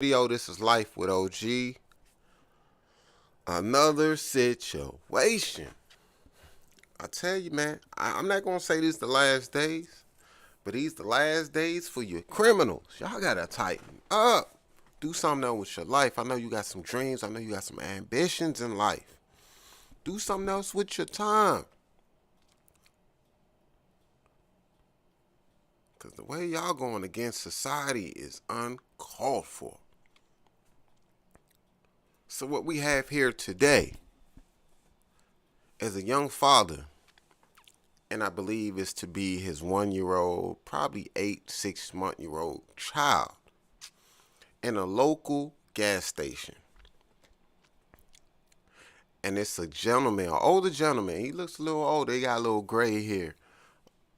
Video, this is Life with OG. Another situation. I tell you, man, I'm not gonna say this the last days, but these the last days for you criminals. Y'all gotta tighten up. Do something else with your life. I know you got some dreams. I know you got some ambitions in life. Do something else with your time. Because the way y'all going against society is uncalled for. So what we have here today is a young father, and I believe is to be his 1-year-old, probably 6-month-old child in a local gas station. And it's a gentleman, an older gentleman. He looks a little old. He got a little gray hair.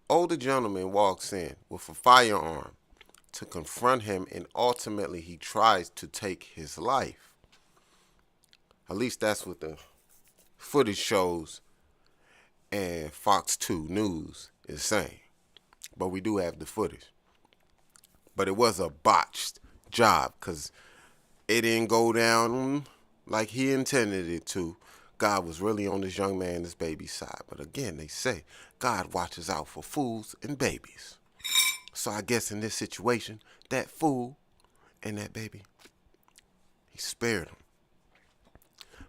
Older gentleman walks in with a firearm to confront him, and ultimately he tries to take his life. At least that's what the footage shows and Fox 2 News is saying. But we do have the footage. But it was a botched job because it didn't go down like he intended it to. God was really on this young man, this baby's side. But again, they say God watches out for fools and babies. So I guess in this situation, that fool and that baby, he spared him.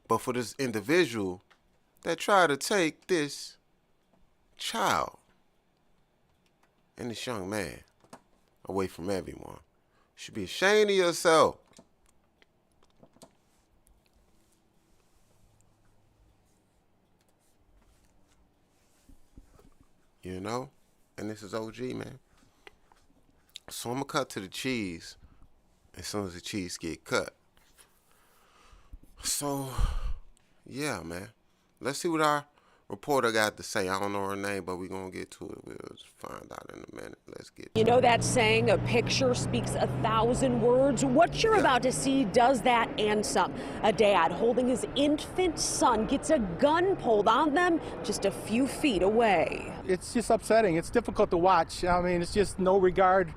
But for this individual that tried to take this child and this young man away from everyone, you should be ashamed of yourself. You know? And this is OG, man. So I'm going to cut to the cheese as soon as the cheese get cut. So, yeah, man. Let's see what our reporter got to say. I don't know her name, but we're going to get to it. We'll just find out in a minute. Let's get to You know that saying, a picture speaks 1,000 words? What you're about to see does that and some. A dad holding his infant son gets a gun pulled on them just a few feet away. It's just upsetting. It's difficult to watch. I mean, it's just no regard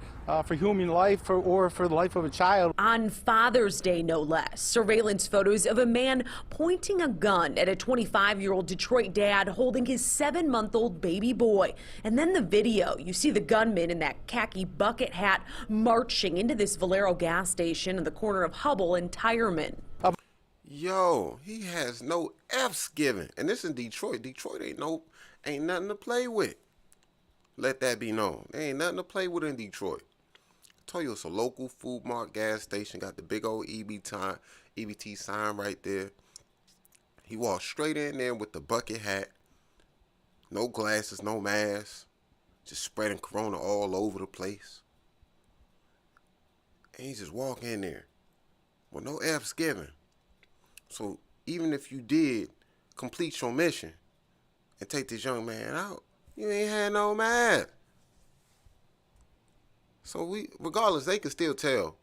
for human life or for the life of a child. On Father's Day, no less, surveillance photos of a man pointing a gun at a 25-year-old Detroit dad holding his 7-month-old baby boy. And then the video, you see the gunman in that khaki bucket hat marching into this Valero gas station in the corner of Hubble and Tireman. Yo, he has no F's given. And this in Detroit. Detroit ain't nothing to play with. Let that be known. There ain't nothing to play with in Detroit. I told you it's a local Food Mart gas station. Got the big old EBT sign right there. He walked straight in there with the bucket hat. No glasses, no mask. Just spreading corona all over the place. And he just walked in there with no F's given. So even if you did complete your mission and take this young man out, you ain't had no mask. So regardless, they can still tell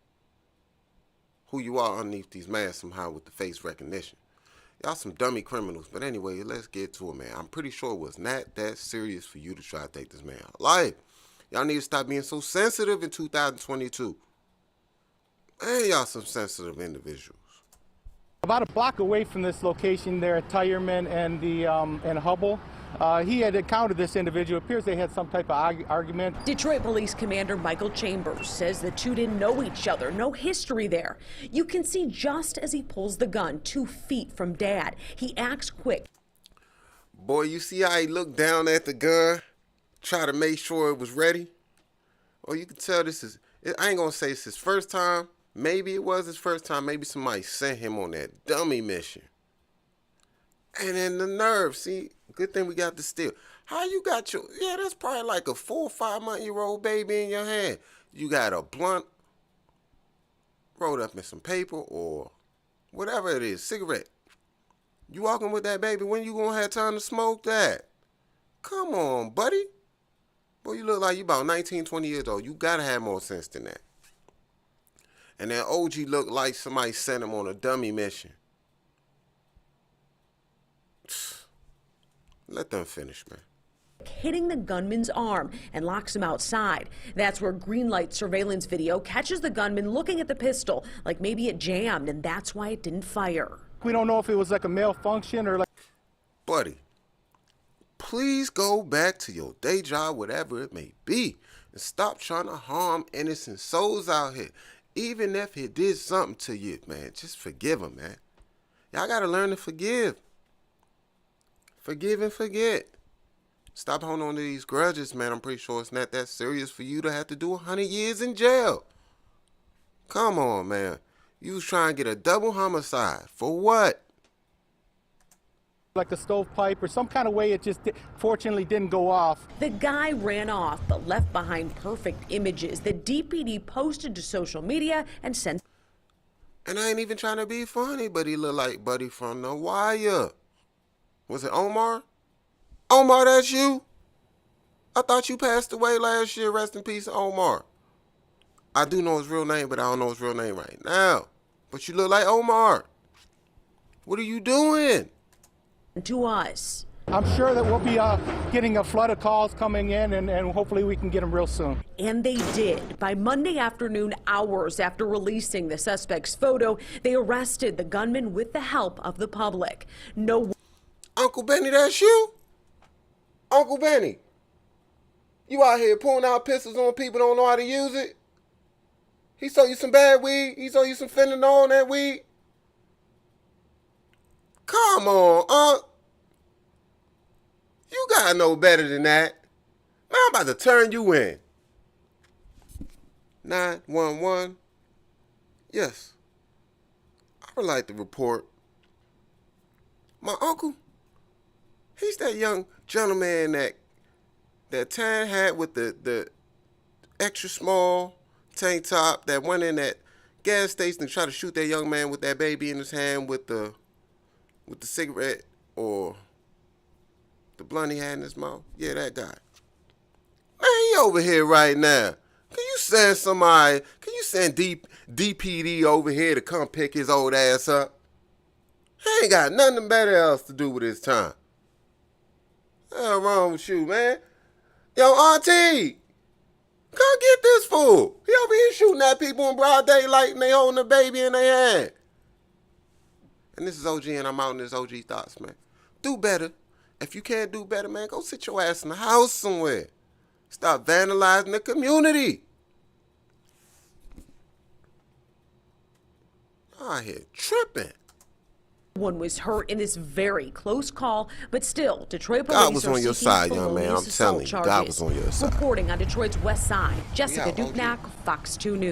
who you are underneath these masks somehow with the face recognition. Y'all some dummy criminals. But anyway, let's get to it, man. I'm pretty sure it was not that serious for you to try to take this man out. Like, y'all need to stop being so sensitive in 2022. Man, y'all some sensitive individuals. About a block away from this location there at Tireman and Hubble, he had encountered this individual. It appears they had some type of argument. Detroit Police Commander Michael Chambers says the two didn't know each other, no history there. You can see just as he pulls the gun 2 feet from Dad. He acts quick. Boy, you see how he looked down at the gun, try to make sure it was ready? Oh, you can tell I ain't gonna say it's his first time. Maybe it was his first time. Maybe somebody sent him on that dummy mission. And then the nerve, see, good thing we got the steel. How you got that's probably like a 4 or 5-month-old baby in your hand. You got a blunt rolled up in some paper or whatever it is, cigarette. You walking with that baby, when you gonna have time to smoke that? Come on, buddy. Boy, you look like you about 19, 20 years old. You gotta have more sense than that. And that OG looked like somebody sent him on a dummy mission. Let them finish, man. hitting the gunman's arm and locks him outside. That's where green light surveillance video catches the gunman looking at the pistol like maybe it jammed, and that's why it didn't fire. We don't know if it was like a malfunction or like... Buddy, please go back to your day job, whatever it may be, and stop trying to harm innocent souls out here. Even if he did something to you, man, just forgive him, man. Y'all got to learn to forgive. Forgive and forget. Stop holding on to these grudges, man. I'm pretty sure it's not that serious for you to have to do 100 years in jail. Come on, man. You was trying to get a double homicide. For what? Like a stovepipe or some kind of way it just fortunately didn't go off. The guy ran off but left behind perfect images that DPD posted to social media and sent. And I ain't even trying to be funny, but he looked like Buddy from The Wire. Was it Omar? Omar, that's you? I thought you passed away last year. Rest in peace, Omar. I do know his real name, but I don't know his real name right now. But you look like Omar. What are you doing? To us. I'm sure that we'll be getting a flood of calls coming in, and hopefully we can get them real soon. And they did. By Monday afternoon, hours after releasing the suspect's photo, they arrested the gunman with the help of the public. No. Uncle Benny, that's you? Uncle Benny, you out here pulling out pistols on people don't know how to use it? He sold you some bad weed? He sold you some fentanyl on that weed? Come on, Unc. You gotta know better than that. Man, I'm about to turn you in. 911. Yes. I would like to report. My uncle, he's that young gentleman that tan hat with the extra small tank top that went in that gas station and tried to shoot that young man with that baby in his hand with the cigarette or the blunt he had in his mouth. Yeah, that guy. Man, he over here right now. Can you send somebody, can you send DPD over here to come pick his old ass up? He ain't got nothing better else to do with his time. What's wrong with you, man? Yo, auntie, come get this fool. He over here shooting at people in broad daylight and they holding a baby in their hand. And this is OG and I'm out in this OG thoughts, man. Do better. If you can't do better, man, go sit your ass in the house somewhere. Stop vandalizing the community. Out here tripping. One was hurt in this very close call, but still, Detroit police God was are on your seeking side, young man. I'm felonious telling assault you, God charges. was on your side. Reporting on Detroit's west side, Jessica Yeah, OG. Duknak, Fox 2 News.